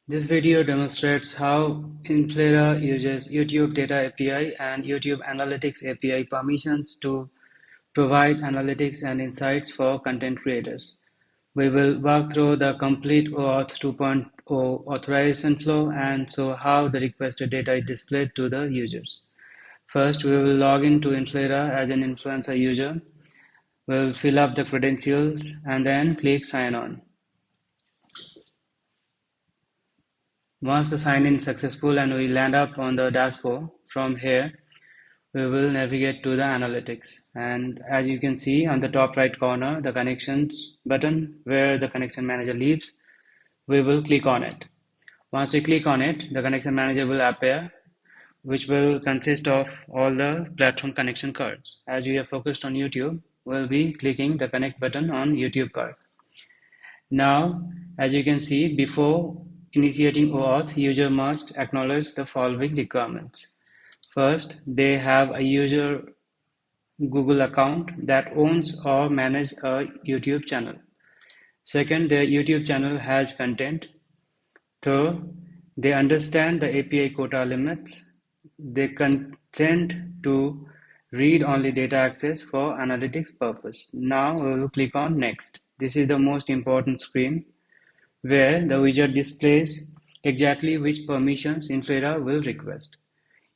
This video demonstrates how Inflira uses YouTube Data API and YouTube Analytics API permissions to provide analytics and insights for content creators. We will walk through the complete OAuth 2.0 authorization flow and show how the requested data is displayed to the users. First, we will log into Inflira as an influencer user. We'll fill up the credentials and then click Sign On. Once the sign-in is successful and we land up on the dashboard, from here we will navigate to the analytics. And as you can see on the top right corner, the connections button where the connection manager lives, we will click on it. Once we click on it, the connection manager will appear, which will consist of all the platform connection cards. As we are focused on YouTube, we'll be clicking the connect button on YouTube card. Now, as you can see, before initiating OAuth, user must acknowledge the following requirements. First, they have a user Google account that owns or manages a YouTube channel. Second, their YouTube channel has content. Third, they understand the API quota limits. They consent to read-only data access for analytics purpose. Now we will click on Next. This is the most important screen where the widget displays exactly which permissions Inflira will request.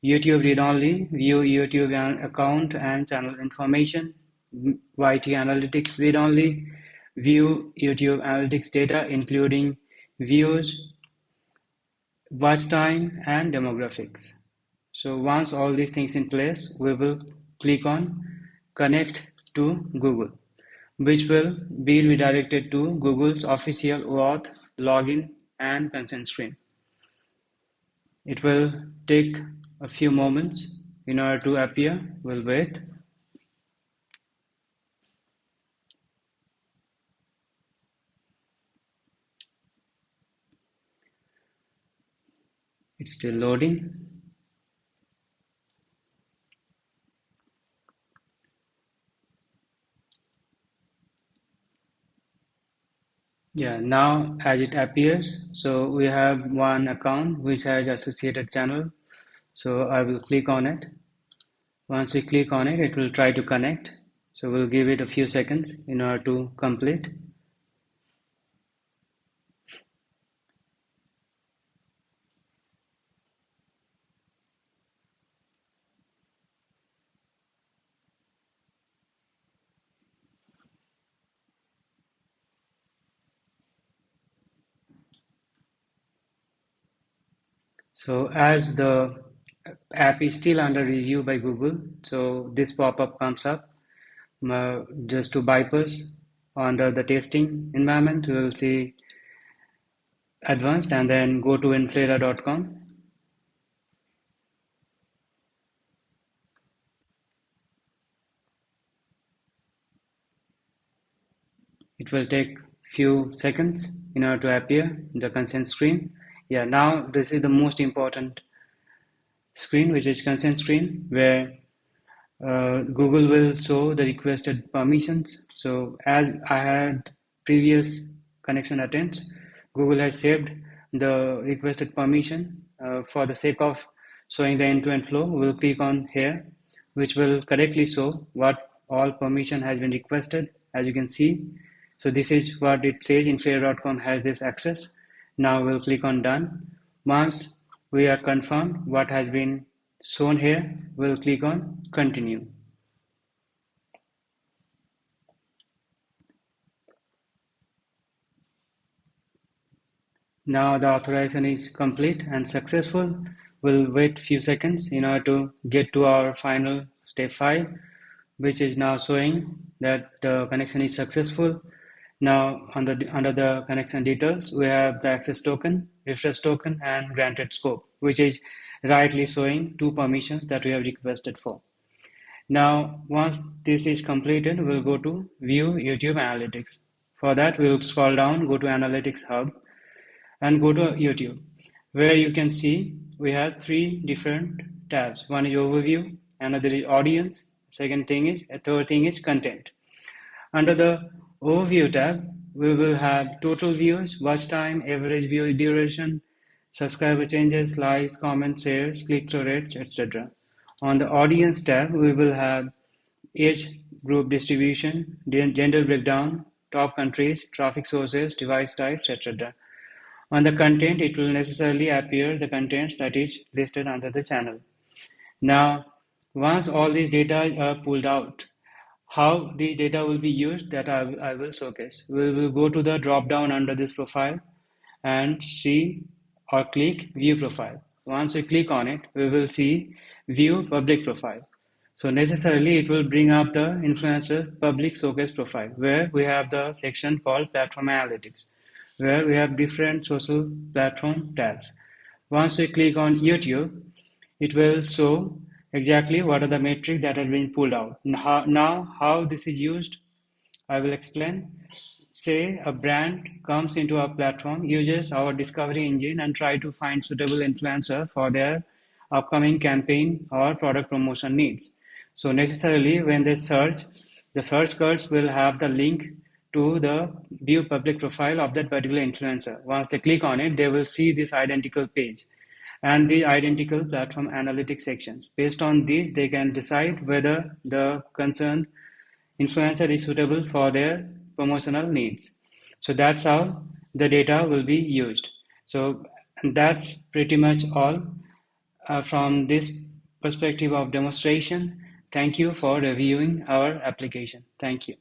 YouTube read-only, view YouTube account and channel information. YT Analytics read-only, view YouTube Analytics data including views, watch time and demographics. So once all these things in place, we will click on Connect to Google, which will be redirected to Google's official OAuth login and consent screen. It will take a few moments in order to appear. We'll wait. It's still loading. Yeah, now as it appears, so we have one account which has associated channel. So I will click on it. Once we click on it, it will try to connect. So we'll give it a few seconds in order to complete. So as the app is still under review by Google, so this pop-up comes up. Just to bypass under the testing environment, we will see advanced and then go to inflira.com. It will take few seconds in order to appear in the consent screen. Yeah, now this is the most important screen, which is consent screen, where Google will show the requested permissions. So as I had previous connection attempts, Google has saved the requested permission. For the sake of showing the end-to-end flow, we'll click on here, which will correctly show what all permission has been requested, as you can see. So this is what it says, Inflira.com has this access. Now we'll click on done. Once we are confirmed what has been shown here, we'll click on continue. Now the authorization is complete and successful. We'll wait few seconds in order to get to our final step 5, which is now showing that the connection is successful. Now under the connection details, we have the access token, refresh token, and granted scope, which is rightly showing 2 permissions that we have requested for. Now, once this is completed, we'll go to View YouTube Analytics. For that, we'll scroll down, go to Analytics Hub, and go to YouTube, where you can see we have 3 different tabs. One is Overview, another is Audience, third thing is Content. Under the Overview tab, we will have total views, watch time, average view duration, subscriber changes, likes, comments, shares, click-through rates, etc. On the audience tab, we will have age group distribution, gender breakdown, top countries, traffic sources, device types, etc. On the content, it will necessarily appear the contents that is listed under the channel. Now, once all these data are pulled out, how these data will be used, that I will showcase. We will go to the drop down under this profile and see or click view profile. Once we click on it, we will see view public profile. So necessarily it will bring up the influencer's public showcase profile, where we have the section called platform analytics, where we have different social platform tabs. Once we click on YouTube, it will show exactly what are the metrics that are being pulled out. Now how this is used, I will explain. Say a brand comes into our platform, uses our discovery engine and try to find suitable influencer for their upcoming campaign or product promotion needs. So necessarily when they search, the search cards will have the link to the view public profile of that particular influencer. Once they click on it, they will see this identical page and the identical platform analytics sections. Based on these, they can decide whether the concerned influencer is suitable for their promotional needs. So that's how the data will be used. So that's pretty much all from this perspective of demonstration. Thank you for reviewing our application. Thank you.